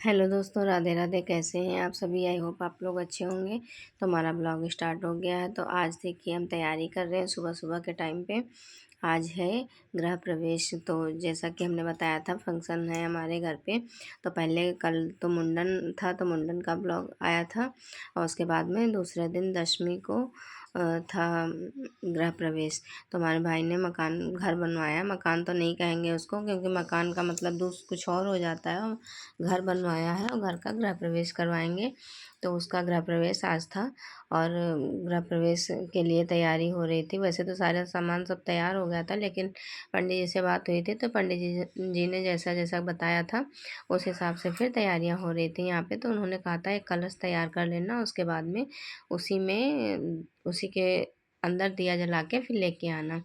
Hello दोस्तों, राधे राधे। कैसे हैं आप सभी? आई होप आप लोग अच्छे होंगे। तो हमारा ब्लॉग स्टार्ट हो गया है। तो आज देखिए हम तैयारी कर रहे हैं सुबह सुबह के टाइम पे। आज है गृह प्रवेश। तो जैसा कि हमने बताया था फंक्शन है हमारे घर पे। तो पहले कल तो मुंडन था, तो मुंडन का ब्लॉग आया था और उसके बाद में दूसरे दिन दशमी को था गृह प्रवेश। तो हमारे भाई ने मकान घर बनवाया। मकान तो नहीं कहेंगे उसको, क्योंकि मकान का मतलब कुछ और हो जाता है। और घर बनवाया है और घर का गृह प्रवेश करवाएंगे। तो उसका गृह प्रवेश आज था और गृह प्रवेश के लिए तैयारी हो रही थी। वैसे तो सारा सामान सब तैयार हो गया था, लेकिन पंडित जी से बात हुई थी तो पंडित जी ने जैसा जैसा बताया था उस हिसाब से फिर तैयारियां हो रही थी यहाँ पे। तो उन्होंने कहा था एक कलश तैयार कर लेना, उसके बाद में उसी के अंदर दिया जला के फिर लेके आना।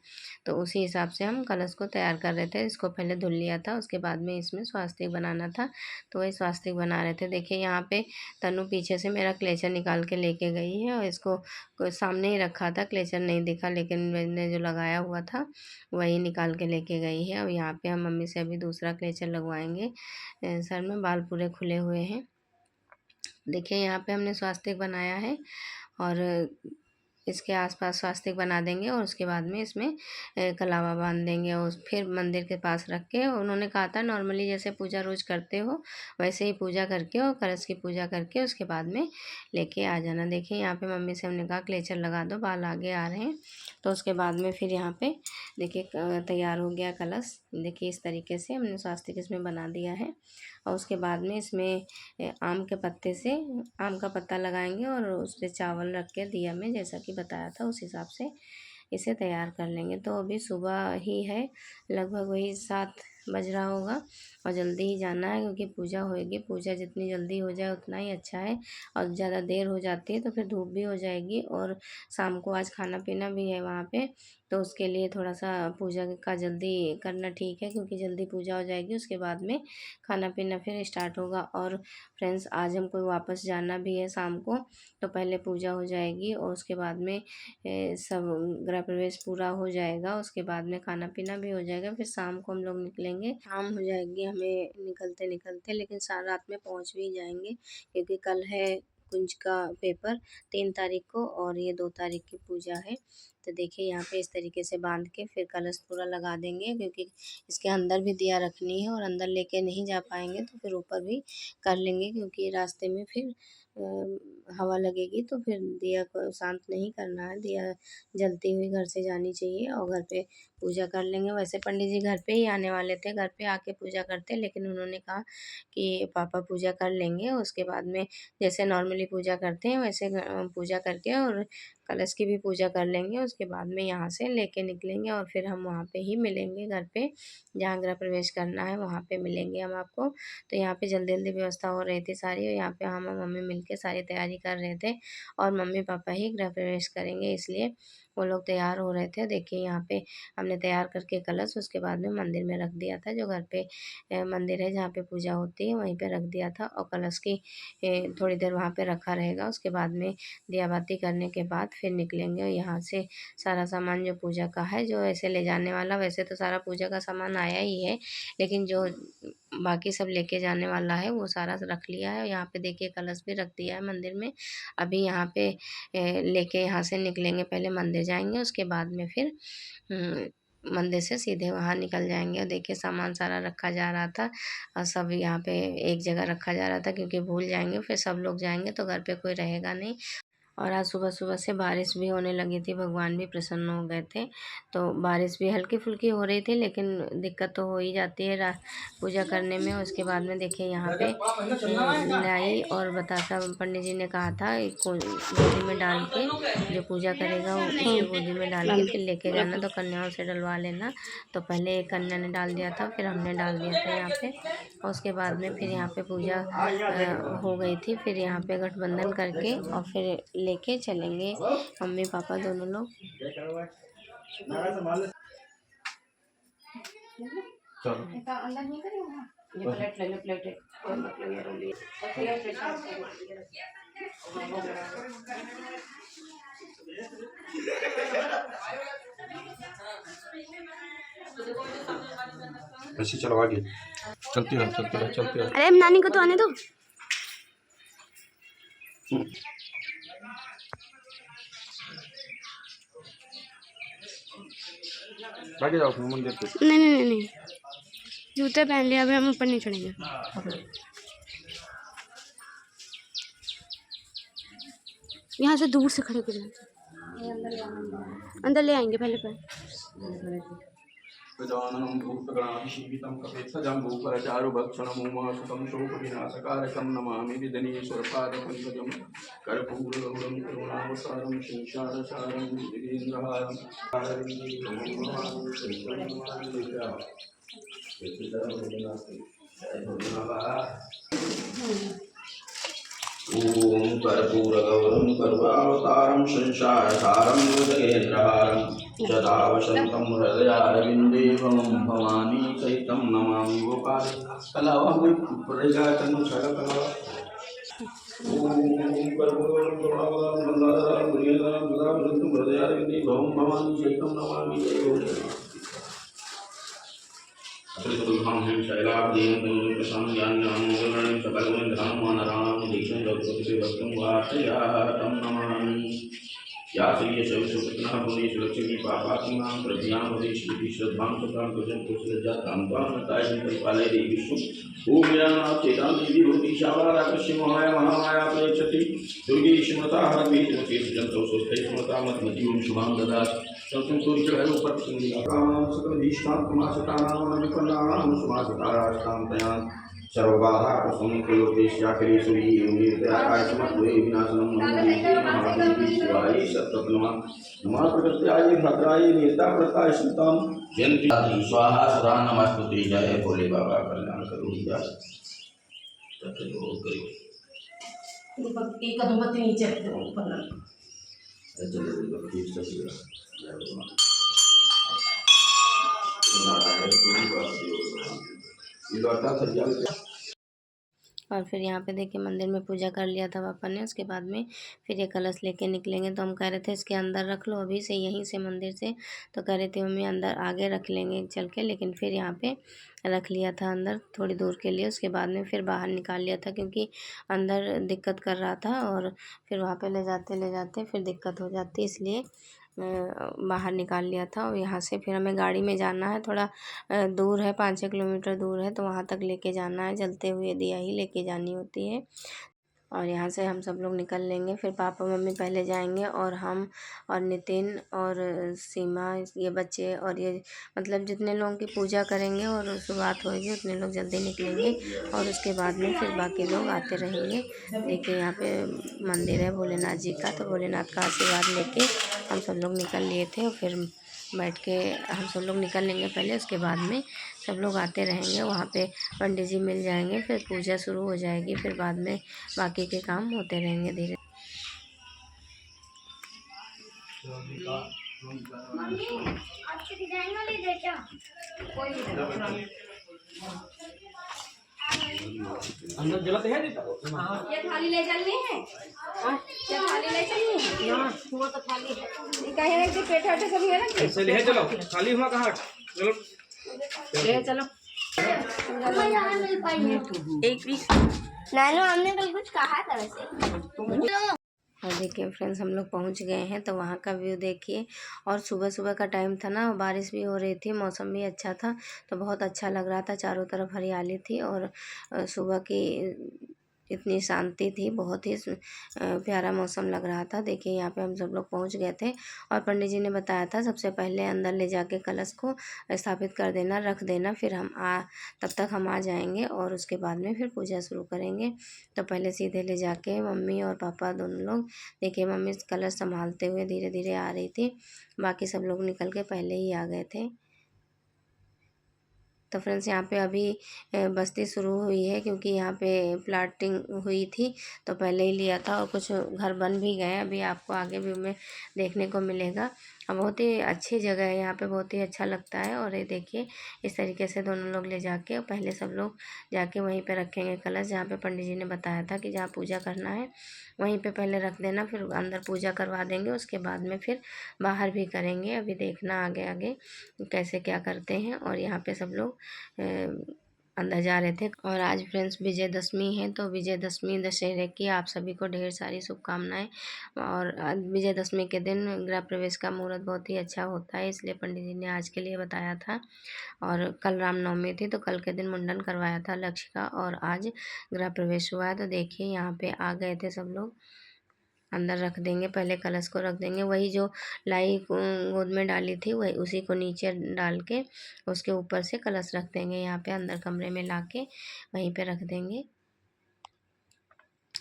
तो उसी हिसाब से हम कलश को तैयार कर रहे थे। इसको पहले धुल लिया था, उसके बाद में इसमें स्वास्तिक बनाना था। तो वही स्वास्तिक बना रहे थे। देखिए यहाँ पे तनु पीछे से मेरा क्लेचर निकाल के लेके गई है और इसको सामने ही रखा था, क्लेचर नहीं दिखा, लेकिन मैंने जो लगाया हुआ था वही निकाल के लेके गई है। और यहाँ पे हम मम्मी से अभी दूसरा क्लेचर लगवाएंगे। सर में बाल पूरे खुले हुए हैं। देखिए यहाँ पे हमने स्वास्तिक बनाया है और इसके आसपास स्वास्तिक बना देंगे और उसके बाद में इसमें कलावा बांध देंगे और फिर मंदिर के पास रख के। उन्होंने कहा था नॉर्मली जैसे पूजा रोज करते हो वैसे ही पूजा करके और कलश की पूजा करके उसके बाद में लेके आ जाना। देखिए यहाँ पे मम्मी से हमने कहा क्लेचर लगा दो, बाल आगे आ रहे हैं। तो उसके बाद में फिर यहाँ पे देखिए तैयार हो गया कलश। देखिए इस तरीके से हमने स्वास्तिक इसमें बना दिया है। और उसके बाद में इसमें आम के पत्ते से आम का पत्ता लगाएंगे और उस पर चावल रख के दिया में जैसा कि बताया था उस हिसाब से इसे तैयार कर लेंगे। तो अभी सुबह ही है, लगभग वही 7 बज रहा होगा और जल्दी ही जाना है क्योंकि पूजा होएगी। पूजा जितनी जल्दी हो जाए उतना ही अच्छा है। और ज़्यादा देर हो जाती है तो फिर धूप भी हो जाएगी और शाम को आज खाना पीना भी है वहाँ पे। तो उसके लिए थोड़ा सा पूजा का जल्दी करना ठीक है, क्योंकि जल्दी पूजा हो जाएगी उसके बाद में खाना पीना फिर स्टार्ट होगा। और फ्रेंड्स आज हमको वापस जाना भी है शाम को। तो पहले पूजा हो जाएगी और उसके बाद में सब गृह प्रवेश पूरा हो जाएगा। उसके बाद में खाना पीना भी हो जाएगा। फिर शाम को हम लोग निकलेंगे। शाम हो जाएगी हमें निकलते निकलते, लेकिन सारा रात में पहुंच भी जाएंगे क्योंकि कल है कुंज का पेपर 3 तारीख को और ये 2 तारीख की पूजा है। तो देखिए यहाँ पे इस तरीके से बांध के फिर कलश पूरा लगा देंगे, क्योंकि इसके अंदर भी दिया रखनी है और अंदर लेके नहीं जा पाएंगे तो फिर ऊपर भी कर लेंगे, क्योंकि रास्ते में फिर हवा लगेगी तो फिर दिया को शांत नहीं करना है। दिया जलती हुई घर से जानी चाहिए और घर पे पूजा कर लेंगे। वैसे पंडित जी घर पे ही आने वाले थे, घर पे आके पूजा करते, लेकिन उन्होंने कहा कि पापा पूजा कर लेंगे। उसके बाद में जैसे नॉर्मली पूजा करते हैं वैसे पूजा करके और कलश की भी पूजा कर लेंगे। उसके बाद में यहाँ से लेके निकलेंगे और फिर हम वहाँ पे ही मिलेंगे, घर पे जहाँ गृह प्रवेश करना है वहाँ पे मिलेंगे हम आपको। तो यहाँ पे जल्दी जल्दी व्यवस्था हो रही थी सारी और यहाँ पे हम और मम्मी मिलके सारी तैयारी कर रहे थे। और मम्मी पापा ही गृह प्रवेश करेंगे इसलिए वो लोग तैयार हो रहे थे। देखिए यहाँ पे हमने तैयार करके कलश उसके बाद में मंदिर में रख दिया था। जो घर पे मंदिर है जहाँ पे पूजा होती है वहीं पे रख दिया था और कलश की थोड़ी देर वहाँ पे रखा रहेगा। उसके बाद में दिया बाती करने के बाद फिर निकलेंगे। और यहाँ से सारा सामान जो पूजा का है, जो ऐसे ले जाने वाला, वैसे तो सारा पूजा का सामान आया ही है, लेकिन जो बाकी सब लेके जाने वाला है वो सारा रख लिया है। यहाँ पे देखिए कलश भी रख दिया है मंदिर में। अभी यहाँ पे लेके यहाँ से निकलेंगे, पहले मंदिर जाएंगे उसके बाद में फिर मंदिर से सीधे वहाँ निकल जाएंगे। और देखिए सामान सारा रखा जा रहा था और सब यहाँ पे एक जगह रखा जा रहा था, क्योंकि भूल जाएंगे फिर सब लोग जाएंगे तो घर पे कोई रहेगा नहीं। और आज सुबह सुबह से बारिश भी होने लगी थी, भगवान भी प्रसन्न हो गए थे। तो बारिश भी हल्की फुल्की हो रही थी, लेकिन दिक्कत तो हो ही जाती है पूजा करने में। उसके बाद में देखिए यहाँ पे लाई और बतासा पंडित जी ने कहा था गोदी में डाल के जो पूजा करेगा वो उसकी गोदी में डाल के फिर लेके जाना, तो कन्याओं से डलवा लेना। तो पहले एक कन्या ने डाल दिया था, फिर हमने डाल दिया था यहाँ पे। और उसके बाद में फिर यहाँ पे पूजा हो गई थी। फिर यहाँ पे गठबंधन करके और फिर लेके चलेंगे मम्मी पापा दोनों लोग। ऐसे चलो आगे। चलती रहो चलती रहो चलती रहो। अरे नानी को तो आने दो। आगे जाओ मंदिर पे। नहीं नहीं नहीं नहीं, जूते पहन लिया, अभी हम ऊपर नहीं चढ़ेंगे। यहाँ से दूर से खड़े कर अंदर ले आएंगे पहले पर। गजाननं भूतगणाभिषेकितं कपेत्थजं भूपरचारुभक्षणमुमासुतं शोकविनाशकारकं नमामि विघ्नेश्वरपादपङ्कजं कर्पूरगौरं करुणावतारं संसारसारं दिगेन्द्रहारं ॐ कर्पूरगौरं करुणावतारं संसारसारं भुजगेन्द्रहारं सदा वसन्तं हृदयारविन्दे भवानी सहितं नमामि गोपाल कलावं शरकला। ॐ कर्पूरगौरं करुणावतारं गंगाधरं मुरलीधरं सदा वसन्तं हृदयारविन्दे भवानी सहितं नमामि या श्री शैवसुकृतनः भुवनेषु लक्ष्मी पापात्मा प्रज्ञां वदेश्वरी श्रद्धां सतां भजन कुशलजातां त्वां परिपालय देवी विष्णु ओम यानां चेतां देवी भूति शावाराकस्य महाय महामाया प्रयच्छति दुर्गे स्मृता हरमेति जन्तौ स्वस्ते स्मृता मत्मजीवं शुभां ददाति संतुष्टो उपत्संगिकानां सकलधीष्टात्मासतानां विपन्नानां सुमासताराष्टां तयां सर्वबाधाप्रशमनोपदेश्याखिलेश्वरी निर्दयाकाय समत्वे विनाशनं नमो महादेवी शिवाय सत्तप्रमा नमः प्रकृत्याय भद्राय नेताव्रताय सुतां जयन्ती स्वाहा सदा नमस्तुते। जय भोले बाबा कल्याण करो जय तत्तो करो एक कदम मत नीचे रख दो ऊपर ना चलो भक्ति सच्ची और फिर यहाँ पे देखिए मंदिर में पूजा कर लिया था पापा ने। उसके बाद में फिर ये कलश लेके निकलेंगे, तो हम कह रहे थे इसके अंदर रख लो अभी से, यहीं से मंदिर से। तो कह रही थी मम्मी अंदर आगे रख लेंगे चल के, लेकिन फिर यहाँ पे रख लिया था अंदर थोड़ी दूर के लिए। उसके बाद में फिर बाहर निकाल लिया था क्योंकि अंदर दिक्कत कर रहा था और फिर वहाँ पे ले जाते फिर दिक्कत हो जाती, इसलिए बाहर निकाल लिया था। और यहाँ से फिर हमें गाड़ी में जाना है, थोड़ा दूर है, 5-6 किलोमीटर दूर है, तो वहाँ तक लेके जाना है। जलते हुए दिया ही लेके जानी होती है। और यहाँ से हम सब लोग निकल लेंगे, फिर पापा मम्मी पहले जाएंगे और हम और नितिन और सीमा, ये बच्चे और ये मतलब जितने लोगों की पूजा करेंगे और शुरुआत होगी उतने लोग जल्दी निकलेंगे। और उसके बाद में फिर बाकी लोग आते रहेंगे। देखिए यहाँ पे मंदिर है भोलेनाथ जी का, तो भोलेनाथ का आशीर्वाद लेके हम सब लोग निकल लिए थे। और फिर बैठ के हम सब लोग निकल लेंगे पहले, उसके बाद में सब लोग आते रहेंगे। वहाँ पे पंडित जी मिल जाएंगे, फिर पूजा शुरू हो जाएगी, फिर बाद में बाकी के काम होते रहेंगे धीरे। अंदर जलाते हैं ये थाली ले चलनी है। ये थाली ले चलनी है ना, वो तो थाली है कहीं ना कहीं पेट हटे सभी है ना, ऐसे ले चलो खाली हुआ कहाँ चलो ले चलो। एक पीस नैनो, हमने कल कुछ कहा था वैसे। और देखिए फ्रेंड्स हम लोग पहुंच गए हैं, तो वहाँ का व्यू देखिए। और सुबह सुबह का टाइम था ना, बारिश भी हो रही थी, मौसम भी अच्छा था, तो बहुत अच्छा लग रहा था। चारों तरफ हरियाली थी और सुबह की इतनी शांति थी, बहुत ही प्यारा मौसम लग रहा था। देखिए यहाँ पे हम सब लोग पहुँच गए थे और पंडित जी ने बताया था सबसे पहले अंदर ले जाके कलश को स्थापित कर देना, रख देना, फिर तब तक हम आ जाएंगे और उसके बाद में फिर पूजा शुरू करेंगे। तो पहले सीधे ले जाके मम्मी और पापा दोनों लोग, देखिए मम्मी कलश संभालते हुए धीरे धीरे आ रही थी, बाकी सब लोग निकल के पहले ही आ गए थे। तो फ्रेंड्स यहाँ पे अभी बस्ती शुरू हुई है क्योंकि यहाँ पे प्लाटिंग हुई थी, तो पहले ही लिया था और कुछ घर बन भी गए। अभी आपको आगे भी में देखने को मिलेगा। बहुत ही अच्छी जगह है यहाँ पे, बहुत ही अच्छा लगता है। और ये देखिए इस तरीके से दोनों लोग ले जाके पहले सब लोग जाके वहीं पे रखेंगे कलश, जहाँ पे पंडित जी ने बताया था कि जहाँ पूजा करना है वहीं पे पहले रख देना, फिर अंदर पूजा करवा देंगे, उसके बाद में फिर बाहर भी करेंगे। अभी देखना आगे आगे कैसे क्या करते हैं। और यहाँ पे सब लोग अंदर जा रहे थे। और आज फ्रेंड्स विजयदशमी है, तो विजयदशमी दशहरे की आप सभी को ढेर सारी शुभकामनाएं। और विजयदशमी के दिन गृह प्रवेश का मुहूर्त बहुत ही अच्छा होता है, इसलिए पंडित जी ने आज के लिए बताया था। और कल रामनवमी थी, तो कल के दिन मुंडन करवाया था लक्ष्य का, और आज गृह प्रवेश हुआ है। तो देखिए यहाँ पे आ गए थे सब लोग, अंदर रख देंगे, पहले कलश को रख देंगे, वही जो लाई गोद में डाली थी वही उसी को नीचे डाल के उसके ऊपर से कलश रख देंगे, यहाँ पे अंदर कमरे में लाके वहीं पे रख देंगे।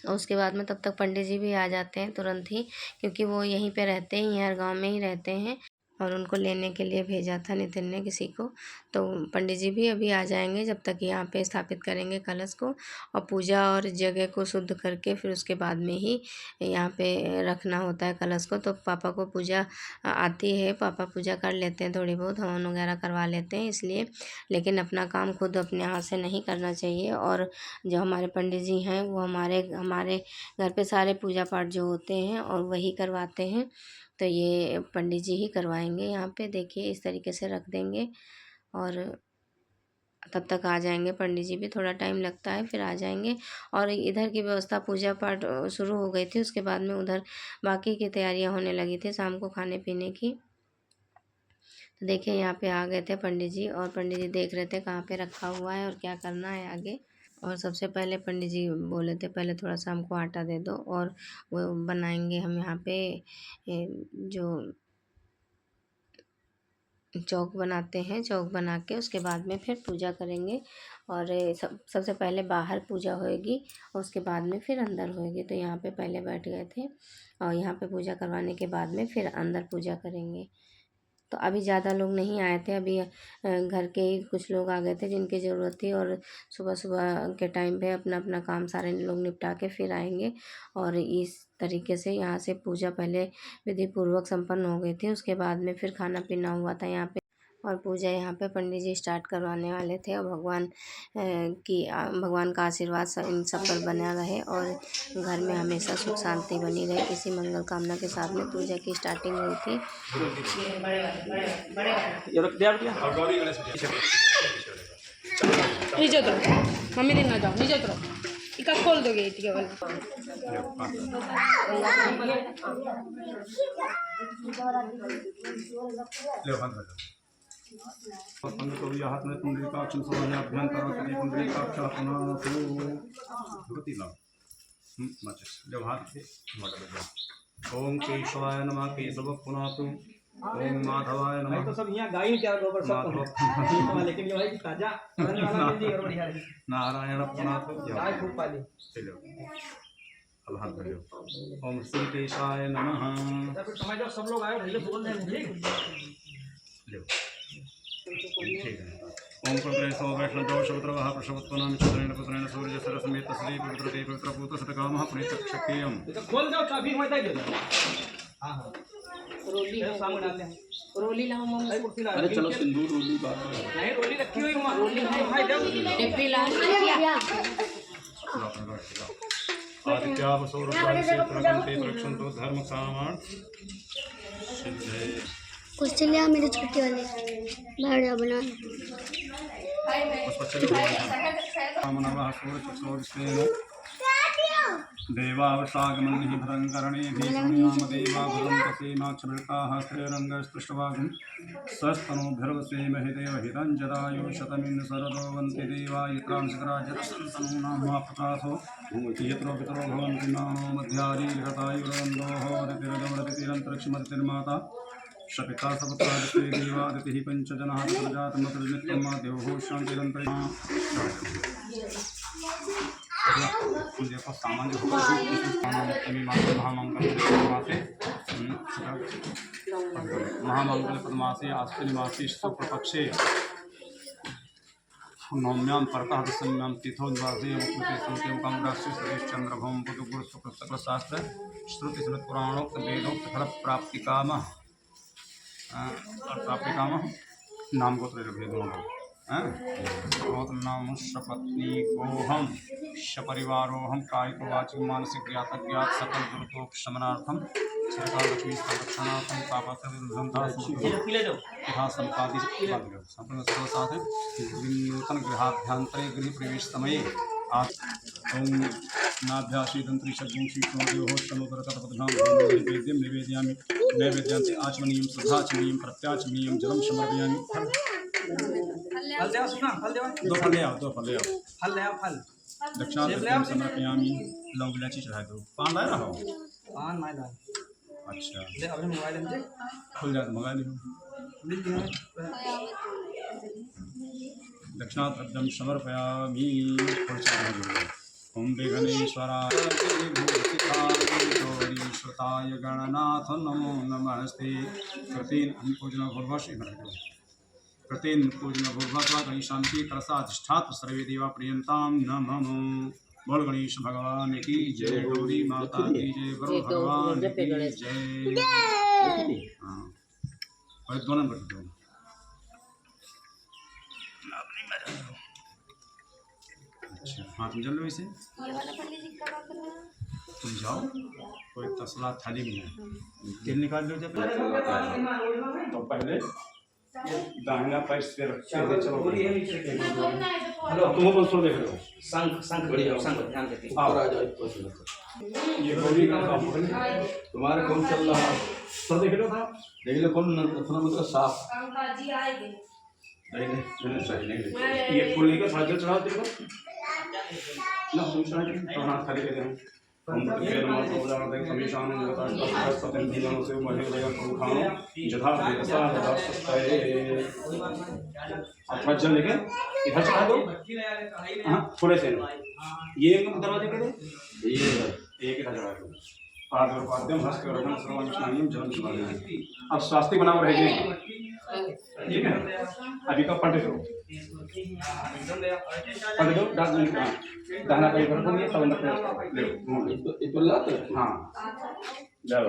और उसके बाद में तब तक पंडित जी भी आ जाते हैं तुरंत ही, क्योंकि वो यहीं पे रहते हैं, यहाँ गांव में ही रहते हैं, और उनको लेने के लिए भेजा था नितिन ने किसी को। तो पंडित जी भी अभी आ जाएंगे, जब तक यहाँ पे स्थापित करेंगे कलश को, और पूजा और जगह को शुद्ध करके फिर उसके बाद में ही यहाँ पे रखना होता है कलश को। तो पापा को पूजा आती है, पापा पूजा कर लेते हैं, थोड़ी बहुत हवन वगैरह करवा लेते हैं इसलिए, लेकिन अपना काम खुद अपने हाथ से नहीं करना चाहिए। और जो हमारे पंडित जी हैं वो हमारे घर पे सारे पूजा पाठ जो होते हैं और वही करवाते हैं, तो ये पंडित जी ही करवाएंगे। यहाँ पे देखिए इस तरीके से रख देंगे, और तब तक आ जाएंगे पंडित जी भी, थोड़ा टाइम लगता है फिर आ जाएंगे। और इधर की व्यवस्था पूजा पाठ शुरू हो गई थी, उसके बाद में उधर बाकी की तैयारियां होने लगी थी शाम को खाने पीने की। तो देखिए यहाँ पे आ गए थे पंडित जी, और पंडित जी देख रहे थे कहाँ पे रखा हुआ है और क्या करना है आगे। और सबसे पहले पंडित जी बोले थे पहले थोड़ा सा हमको आटा दे दो, और वो बनाएंगे हम यहाँ पे जो चौक बनाते हैं, चौक बना के उसके बाद में फिर पूजा करेंगे। और सबसे पहले बाहर पूजा होएगी और उसके बाद में फिर अंदर होएगी। तो यहाँ पे पहले बैठ गए थे, और यहाँ पे पूजा करवाने के बाद में फिर अंदर पूजा करेंगे। तो अभी ज़्यादा लोग नहीं आए थे, अभी घर के ही कुछ लोग आ गए थे जिनकी ज़रूरत थी, और सुबह सुबह के टाइम पे अपना अपना काम सारे लोग निपटा के फिर आएंगे। और इस तरीके से यहाँ से पूजा पहले विधि पूर्वक संपन्न हो गई थी, उसके बाद में फिर खाना पीना हुआ था यहाँ पे। और पूजा यहाँ पे पंडित जी स्टार्ट करवाने वाले थे, और भगवान का आशीर्वाद इन सब पर बना रहे, और घर में हमेशा सुख शांति बनी रहे, इसी मंगल कामना के साथ में पूजा की स्टार्टिंग हुई थी। नीचे उतरो, मम्मी दिन ना जाओ, नीचे उतरो, इका खोल दोगे केवल। ओम केशवाय नमः केशव पुनातु। ओम माधवाय नमः। तो सब यहाँ गाय क्या गोबर सब लेकिन ये भाई ताजा नारायण पुनातु। गाय खूब पाली। ओम श्री केशाय नमः। समझ जाओ सब लोग आए भैया बोल रहे हैं ठीक है। ओम प्रभुरेशो वैष्णवो शब्दवः प्रशवत्वनाम चंद्रेण पुत्रेण सूर्य सरसमेत श्री पवित्रते पवित्रभूत सतकामः पुनीतक्षकेयम्। तो खोल जाओ चाबी मत दे दो। हां हां रोली सामने डालते हैं, रोली लाओ मम्मी। अरे चलो सिंदूर रोली बात नहीं रोली रखी हुई वहां, रोली भाई दो टेपरी ला आदित्यावसौरकालस्य प्रगन्ते रक्षन्तु धर्म सामान् सिद्धे। कुछ लिया मेरे छोटे वाले भाड़ा बना देवावसागमनिः भरं कर्णेभिः देवाभरन्तसेनाक्षभिर्ताः श्रेरङ्गस्पृष्टवागुं स्वस्तनोभिर्वसेमहि देवहितं जदायु शतमिन्द्र शरदो वन्ति देवा यत्रांशकराजतसन्तनूनां प्रकाशो यत्रो पितरो भवन्ति नानो मध्यारीर्घतायुरवन्दोः वदतिरजोरतिरन्तरिक्षमतिर्माता शपिता सपुत्रादिते देवादितिः पञ्चजनाः प्रजातमतुर्नित्यं देवो शान्तिरन्तरिमा। देखो सामान्य महामंगल पद्मासे आश्विनी मासे शुक्लपक्षे नौम्यां परतः दशम्यां तिथो निवासे मुक्ते संत्यं कामराश्चंद्रभौम पुतुगुरु शुक्ल सकल शास्त्र श्रुति स्मृत पुराणोक्त वेदोक्त फल प्राप्ति कामः नाम गोत्र भेदों नाम सपत्नी गोहम सपरिवारोहम कायिक वाचिक मानसिक ज्ञात सकल गुरुतोप शमनार्थम लक्ष्मी संरक्षणार्थं तथा संपादि संपूर्ण सर्वसाथ नूतन गृहाभ्यंतरे गृह प्रवेश समय ओम नाभ्याशीदंत्रिशब्दं श्रीष्णोदेवो समुद्रतटपद्भ्यां नैवेद्यं निवेदयामि नैवेद्यान्ते आचमनीयं श्रद्धाचमनीयं प्रत्याचमनीयं जलं समर्पयामि। फल दे सुना फल दे दो फल ले आओ फल ले फल दक्षिणां समर्पयामि। लौंग इलायची चढ़ा दो। पान लाए रहो। पान मायला अच्छा ले अपने मोबाइल में खुल जाए तो मंगा लियो। मिल गया दक्षिणाद्रव्यं समर्पयामि। ओम विघ्नेश्वराय श्रुताय गणनाथ नमो नमस्ते। कृतेन पूजन भूर्भुवः गणेशान्ति कलशाधिष्ठातु सर्वे देवा प्रियन्तां नमो। बोल गणेश भगवान की जय। गौरी माता की जय। गुरु भगवान की जय। हाँ और दोनों बैठ दो। अच्छा हाँ तुम चल लो इसे। तुम जाओ कोई तसला थाली में है तेल निकाल लो। जब तो पहले दाहिना पैर पे रखे हुए चलो। हेलो तुम कौन सो देख रहे हो? संग संग बढ़िया संग ध्यान देते और आ जाओ ये गौरी का काम है। तुम्हारा कौन चल रहा है? सर देख लो था देख लो कौन अपना मतलब साफ जी आएंगे नहीं सही नहीं ये फूल लेकर थोड़ा जल चढ़ाओ तेरे को ना तुम चढ़ा के तो हाथ खाली कर दे। हम ये नमः भगवान देव समीशान जगता सत्यं दीनां से महे दया कुखानो जथा देवसा तथा सत्ताए। अपना जल लेके इधर चढ़ा दो। हाँ थोड़े से ये दरवाजे के दो। ये एक इधर चढ़ा दो। पाद्यम हस्त रघुन सर्वं स्नानिम जल चढ़ा दो। अब स्वास्तिक बना हुआ रहेगी ठीक है। अभी का पलट दो दाना कहीं पर बोलिए तब अंदर ले इसको लाते हाँ जय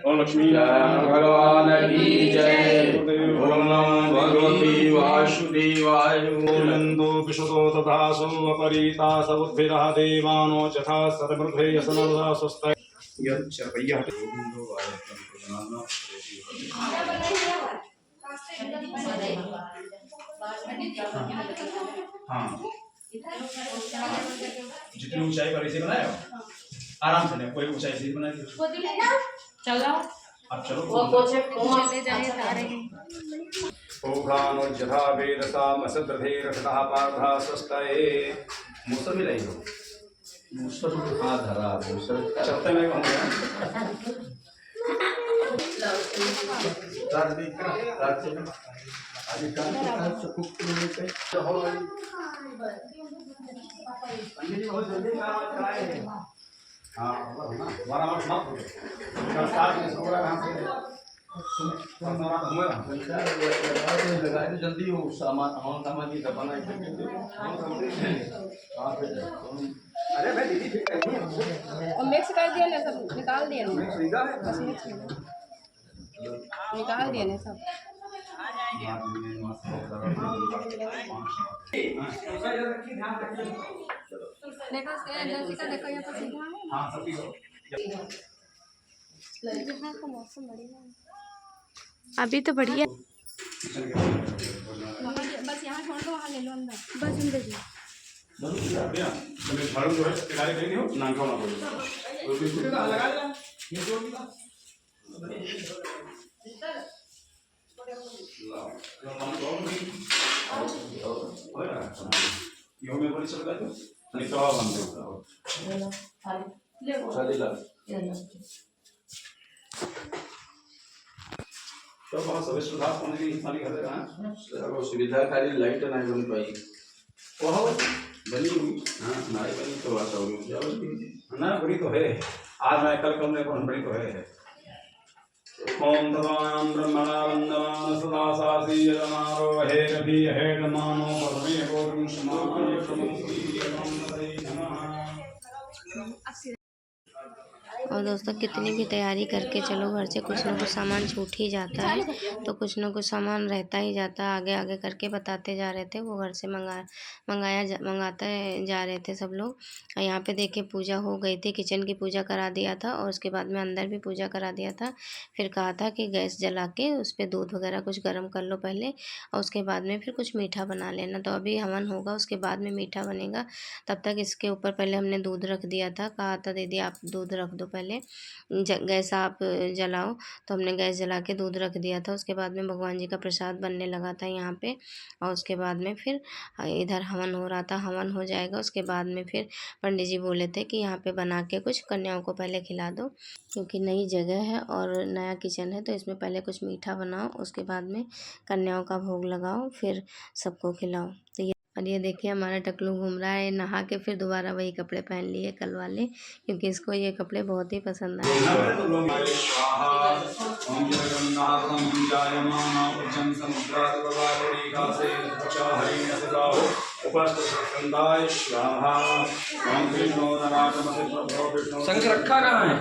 ओम लक्ष्मी भगवान की जय। ओम नमो भगवती वासुदेवाय। नंदो विशुदो तथा सोमपरीता सबुद्भिरः देवानो यथा सर्वमृद्धे यसनदा स्वस्ति यच्चर्पय्यः गोविन्दो वायतं प्रणाम। हाँ जितनी ऊंचाई पर इसे बनाए हो आराम से कोई ऊंचाई से बना दियो। चलो अब चलो चले जाए तारे ओघानो जथा वेदसा मसद्रधे रखता पार्था स्वस्ताये। मुसर भी नहीं हो मुसर हाथ धरा मुसर चलते में हो गया। हाँ जल्दी हो सामान हम सामान की दबाना अरे भाई दीदी ठीक है और मिक्स कर दिया ना सब निकाल दिया ना बस मिक्स निकाल दिया ना सब। देखो लसिका देखो यहाँ पर सीधा है। हाँ सभी हो यहाँ का मौसम बढ़िया है। अभी तो बढ़िया बस यहाँ छोड़ दो वहाँ ले लो अंदर बस अंदर जी भैया तुम्हें झाड़ू जो है किनारे कहीं हो नांगा ना बोलो लगा लिया ये जोड़ दिया यो में बोली चल गया नहीं तो आप बंद हो खाली ला तो बहुत सब सुधार होने की वाली कर रहा है। वो सुविधा खाली लाइट नहीं बन पाई वो बनी हुई हाँ नहीं बनी तो आता हो ना बड़ी तो है आज मैं कल कल में कौन बड़ी तो है। ओम तदाम ब्रह्मणा वंदमान सदा सासी यजमारो हे रवि हे नमानो परमे गोविंद समाय प्रमुखी नमः। और और दोस्तों कितनी भी तैयारी करके चलो घर से, कुछ ना कुछ सामान छूट ही जाता है। तो कुछ ना कुछ सामान रहता ही जाता है। आगे आगे करके बताते जा रहे थे, वो घर से मंगाते जा रहे थे सब लोग। और यहाँ पे देखिए पूजा हो गई थी, किचन की पूजा करा दिया था और उसके बाद में अंदर भी पूजा करा दिया था। फिर कहा था कि गैस जला के उस पर दूध वगैरह कुछ गर्म कर लो पहले, और उसके बाद में फिर कुछ मीठा बना लेना। तो अभी हवन होगा, उसके बाद में मीठा बनेगा। तब तक इसके ऊपर पहले हमने दूध रख दिया था। कहा था दीदी आप दूध रख दो पहले, गैस आप जलाओ। तो हमने गैस जला के दूध रख दिया था। उसके बाद में भगवान जी का प्रसाद बनने लगा था यहाँ पे। और उसके बाद में फिर इधर हवन हो रहा था। हवन हो जाएगा उसके बाद में फिर पंडित जी बोले थे कि यहाँ पे बना के कुछ कन्याओं को पहले खिला दो, क्योंकि नई जगह है और नया किचन है। तो इसमें पहले कुछ मीठा बनाओ, उसके बाद में कन्याओं का भोग लगाओ, फिर सबको खिलाओ। तो ये देखिए हमारा टकलू घूम रहा है। नहा के फिर दोबारा वही कपड़े पहन लिए कल वाले, क्योंकि इसको ये कपड़े बहुत ही पसंद आए। शंख रखा कहाँ है?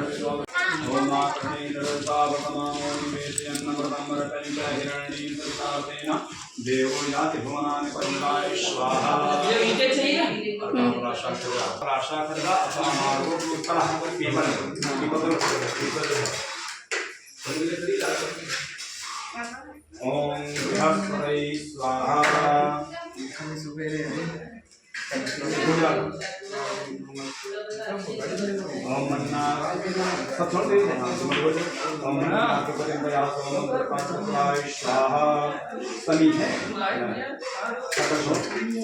देवो याति भुवनानि परिणाय स्वाहा। ये नीचे चाहिए राशा खड्गा असामारो उत्तरः पीपल ओम बृहस्पतये स्वाहा। ओम मन्ना स्वाहा। सनी है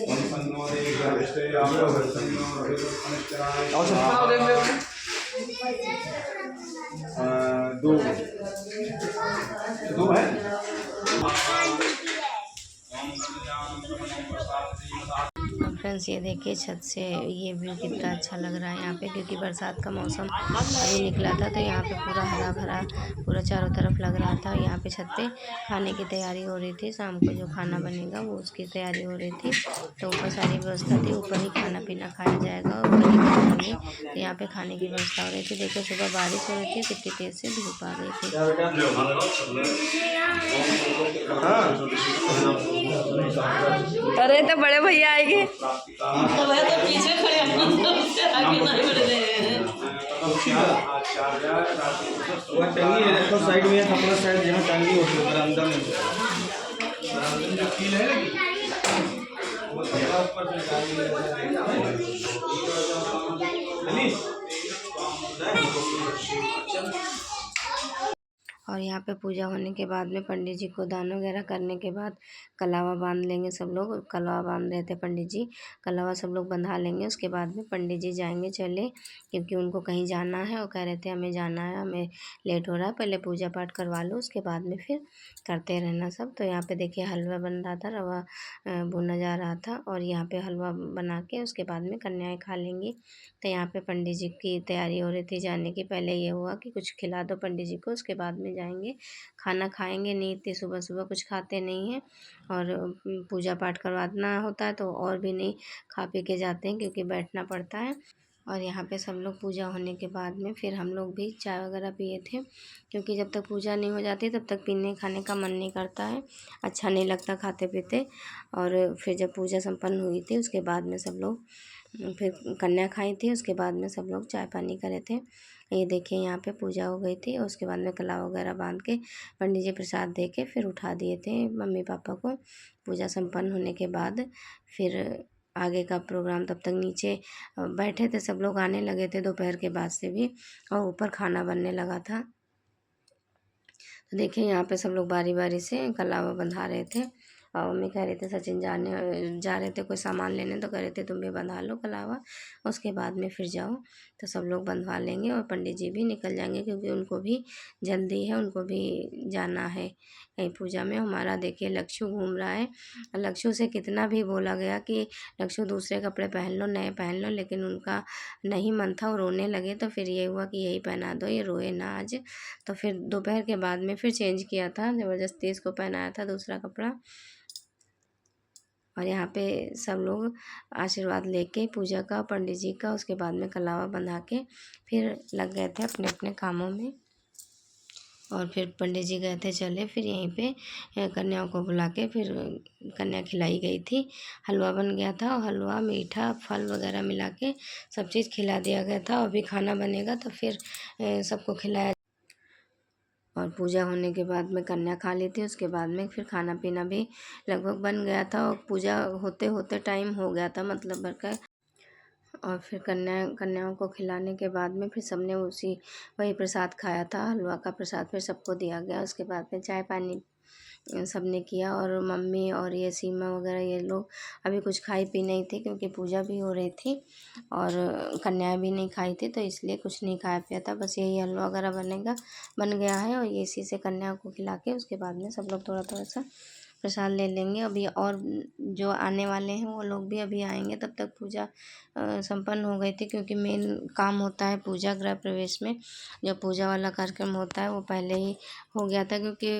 ओम सन्नो देवृष्टे दो है। फ्रेंड्स ये देखिए छत से ये व्यू कितना अच्छा लग रहा है यहाँ पे, क्योंकि बरसात का मौसम अभी निकला था। तो यहाँ पे पूरा हरा भरा पूरा चारों तरफ लग रहा था। यहाँ पे छत पे खाने की तैयारी हो रही थी। शाम को जो खाना बनेगा वो उसकी तैयारी हो रही थी। तो ऊपर सारी व्यवस्था थी, ऊपर ही खाना पीना खाया जाएगा, ऊपर ही बनाएंगे। तो यहाँ पे खाने की व्यवस्था हो रही थी। देखिए सुबह बारिश हो रही थी, कितनी तेज़ से धूप आ गई थी। अरे तो बड़े भैया आएंगे। पीछे खड़े आगे नहीं बढ़ रहे हैं। वो टंगी है, देखो साइड में कपड़ा साइड जहाँ टंगी होती है बरामदा में। और यहाँ पे पूजा होने के बाद में पंडित जी को दान वगैरह करने के बाद कलावा बांध लेंगे सब लोग। कलावा बांध रहे थे पंडित जी, कलावा सब लोग बंधा लेंगे। उसके बाद में पंडित जी जाएंगे चले, क्योंकि उनको कहीं जाना है और कह रहे थे हमें जाना है, हमें लेट हो रहा है, पहले पूजा पाठ करवा लो, उसके बाद में फिर करते रहना सब। तो यहाँ पे देखिए हलवा बन रहा था, रवा भुना जा रहा था। और यहाँ पे हलवा बना के उसके बाद में कन्याएँ खा लेंगी। तो यहाँ पे पंडित जी की तैयारी हो रही थी जाने की। पहले ये हुआ कि कुछ खिला दो पंडित जी को, उसके बाद में जाएंगे खाना खाएंगे। नहीं इतनी सुबह सुबह कुछ खाते नहीं हैं, और पूजा पाठ करवाना होता है तो और भी नहीं खा पी के जाते हैं, क्योंकि बैठना पड़ता है। और यहाँ पे सब लोग पूजा होने के बाद में फिर हम लोग भी चाय वगैरह पिए थे, क्योंकि जब तक पूजा नहीं हो जाती तब तक पीने खाने का मन नहीं करता है, अच्छा नहीं लगता खाते पीते। और फिर जब पूजा संपन्न हुई थी उसके बाद में सब लोग फिर कन्या खाई थी, उसके बाद में सब लोग चाय पानी करे थे। ये देखिए यहाँ पे पूजा हो गई थी, और उसके बाद में कला वगैरह बांध के पंडित जी प्रसाद दे के फिर उठा दिए थे मम्मी पापा को। पूजा संपन्न होने के बाद फिर आगे का प्रोग्राम, तब तक नीचे बैठे थे सब लोग, आने लगे थे दोपहर के बाद से भी, और ऊपर खाना बनने लगा था। तो देखिए यहाँ पे सब लोग बारी बारी से कलावा बंधा रहे थे। और मम्मी कह रहे थे सचिन जा रहे थे कोई सामान लेने, तो कह रहे थे तुम भी बंधा लो कलावा, उसके बाद में फिर जाओ। तो सब लोग बंधवा लेंगे और पंडित जी भी निकल जाएंगे, क्योंकि उनको भी जल्दी है, उनको भी जाना है कहीं पूजा में। हमारा देखिए लक्ष्य घूम रहा है। लक्ष्य से कितना भी बोला गया कि लक्ष्य दूसरे कपड़े पहन लो, नए पहन लो, लेकिन उनका नहीं मन था, वो रोने लगे। तो फिर ये हुआ कि यही पहना दो, ये रोए ना आज। तो फिर दोपहर के बाद में फिर चेंज किया था, ज़बरदस्ती इसको पहनाया था दूसरा कपड़ा। और यहाँ पे सब लोग आशीर्वाद लेके पूजा का, पंडित जी का, उसके बाद में कलावा बंधा के फिर लग गए थे अपने अपने कामों में। और फिर पंडित जी गए थे चले, फिर यहीं पे कन्याओं को बुला के फिर कन्या खिलाई गई थी। हलवा बन गया था और हलवा, मीठा, फल वगैरह मिला के सब चीज़ खिला दिया गया था। अभी खाना बनेगा तो फिर सबको खिलाया। और पूजा होने के बाद में कन्या खा ली थी, उसके बाद में फिर खाना पीना भी लगभग बन गया था और पूजा होते होते टाइम हो गया था मतलब भर का। और फिर कन्याओं को खिलाने के बाद में फिर सबने वही प्रसाद खाया था, हलवा का प्रसाद फिर सबको दिया गया। उसके बाद में चाय पानी सबने किया। और मम्मी और ये सीमा वगैरह ये लोग अभी कुछ खाई पी नहीं थी क्योंकि पूजा भी हो रही थी और कन्याएं भी नहीं खाई थी, तो इसलिए कुछ नहीं खाया पिया था। बस यही हलवा वगैरह बन गया है और ये इसी से कन्याओं को खिला के उसके बाद में सब लोग थोड़ा थोड़ा सा प्रसाद ले लेंगे अभी। और जो आने वाले हैं वो लोग भी अभी आएंगे, तब तक पूजा संपन्न हो गई थी क्योंकि मेन काम होता है पूजा गृह प्रवेश में। जो पूजा वाला कार्यक्रम होता है वो पहले ही हो गया था क्योंकि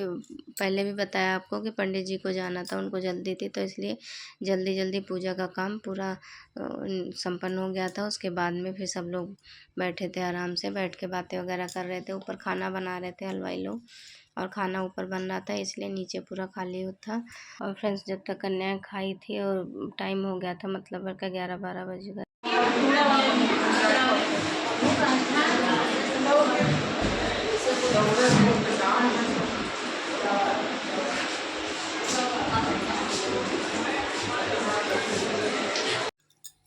पहले भी बताया आपको कि पंडित जी को जाना था, उनको जल्दी थी, तो इसलिए जल्दी जल्दी पूजा का काम पूरा संपन्न हो गया था। उसके बाद में फिर सब लोग बैठे थे, आराम से बैठ के बातें वगैरह कर रहे थे। ऊपर खाना बना रहे थे हलवाई लोग और खाना ऊपर बन रहा था, इसलिए नीचे पूरा खाली था। और फ्रेंड्स जब तक कन्याएं खाई थी और टाइम हो गया था मतलब भर का 11-12 बज गए।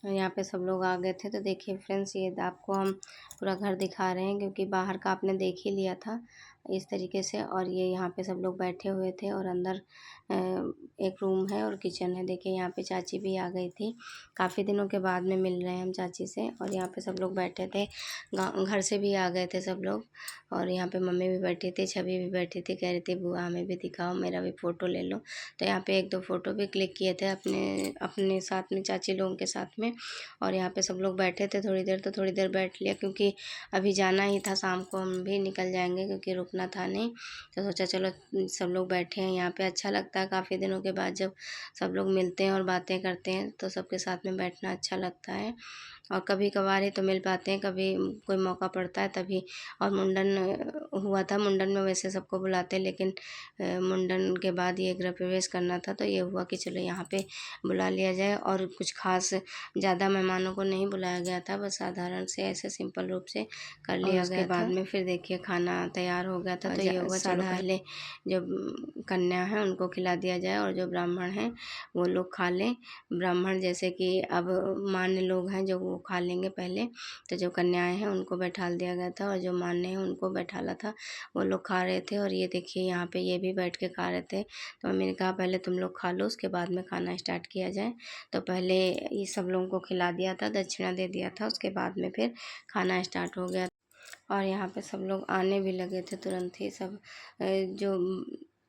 यहाँ पे सब लोग आ गए थे। तो देखिए फ्रेंड्स, ये आपको हम पूरा घर दिखा रहे हैं क्योंकि बाहर का आपने देख ही लिया था इस तरीके से। और ये यहाँ पे सब लोग बैठे हुए थे और अंदर एक रूम है और किचन है। देखिए यहाँ पे चाची भी आ गई थी, काफ़ी दिनों के बाद में मिल रहे हैं हम चाची से। और यहाँ पे सब लोग बैठे थे, घर से भी आ गए थे सब लोग। और यहाँ पे मम्मी भी बैठी थी, छवि भी बैठी थी, कह रही थी बुआ हमें भी दिखाओ, मेरा भी फ़ोटो ले लो। तो यहाँ पे 1-2 फ़ोटो भी क्लिक किए थे अपने अपने साथ में, चाची लोगों के साथ में। और यहाँ पे सब लोग बैठे थे थोड़ी देर, तो थोड़ी देर बैठ लिया क्योंकि अभी जाना ही था, शाम को हम भी निकल जाएंगे क्योंकि रुकना था नहीं। तो सोचा चलो सब लोग बैठे हैं यहाँ पे, अच्छा लगता है काफ़ी दिनों के बाद जब सब लोग मिलते हैं और बातें करते हैं तो सबके साथ में बैठना अच्छा लगता है। और कभी कभार ही तो मिल पाते हैं, कभी कोई मौका पड़ता है तभी। और मुंडन हुआ था, मुंडन में वैसे सबको बुलाते लेकिन मुंडन के बाद ये गृह प्रवेश करना था, तो ये हुआ कि चलो यहाँ पे बुला लिया जाए। और कुछ खास ज़्यादा मेहमानों को नहीं बुलाया गया था, बस साधारण से ऐसे सिंपल रूप से कर लिया गया था। बाद में फिर देखिए खाना तैयार हो गया था, तो ये हुआ चलो पहले जो कन्या है उनको खिला दिया जाए और जो ब्राह्मण हैं वो लोग खा लें। ब्राह्मण जैसे कि अब मान्य लोग हैं जो वो खा लेंगे पहले, तो जो कन्याएं हैं उनको बैठाल दिया गया था और जो मान्य हैं उनको बैठाला था, वो लोग खा रहे थे। और ये देखिए यहाँ पे ये भी बैठ के खा रहे थे, तो मम्मी ने कहा पहले तुम लोग खा लो उसके बाद में खाना स्टार्ट किया जाए। तो पहले ये सब लोगों को खिला दिया था, दक्षिणा दे दिया था, उसके बाद में फिर खाना स्टार्ट हो गया। और यहाँ पे सब लोग आने भी लगे थे तुरंत ही, सब जो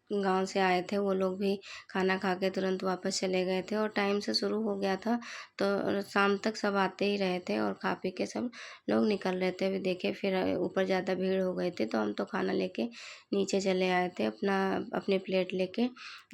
गांव से आए थे वो लोग भी खाना खा के तुरंत वापस चले गए थे। और टाइम से शुरू हो गया था तो शाम तक सब आते ही रहे थे और खा पी के सब लोग निकल रहे थे। अभी देखिए फिर ऊपर ज़्यादा भीड़ हो गई थी, तो हम तो खाना लेके नीचे चले आए थे अपनी प्लेट लेके।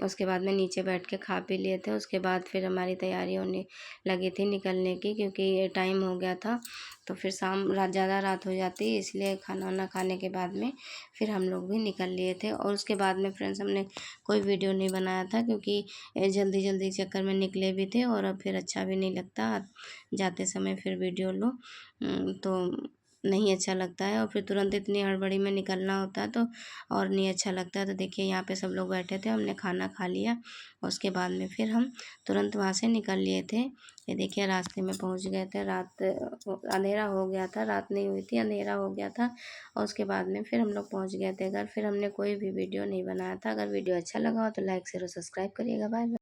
उसके बाद में नीचे बैठ के खा पी लिए थे। उसके बाद फिर हमारी तैयारी होने लगी थी निकलने की क्योंकि टाइम हो गया था, तो फिर ज़्यादा रात हो जाती, इसलिए खाना वाना खाने के बाद में फिर हम लोग भी निकल लिए थे। और उसके बाद में फ्रेंड्स हमने कोई वीडियो नहीं बनाया था क्योंकि जल्दी जल्दी चक्कर में निकले भी थे और अब फिर अच्छा भी नहीं लगता जाते समय फिर वीडियो लो तो नहीं अच्छा लगता है। और फिर तुरंत इतनी हड़बड़ी में निकलना होता है तो और नहीं अच्छा लगता है। तो देखिए यहाँ पे सब लोग बैठे थे, हमने खाना खा लिया और उसके बाद में फिर हम तुरंत वहाँ से निकल लिए थे। ये देखिए रास्ते में पहुँच गए थे, रात अंधेरा हो गया था, रात नहीं हुई थी, अंधेरा हो गया था। और उसके बाद में फिर हम लोग पहुँच गए थे घर। फिर हमने कोई भी वीडियो नहीं बनाया था। अगर वीडियो अच्छा लगा हो तो लाइक शेयर और सब्सक्राइब करिएगा। Bye bye.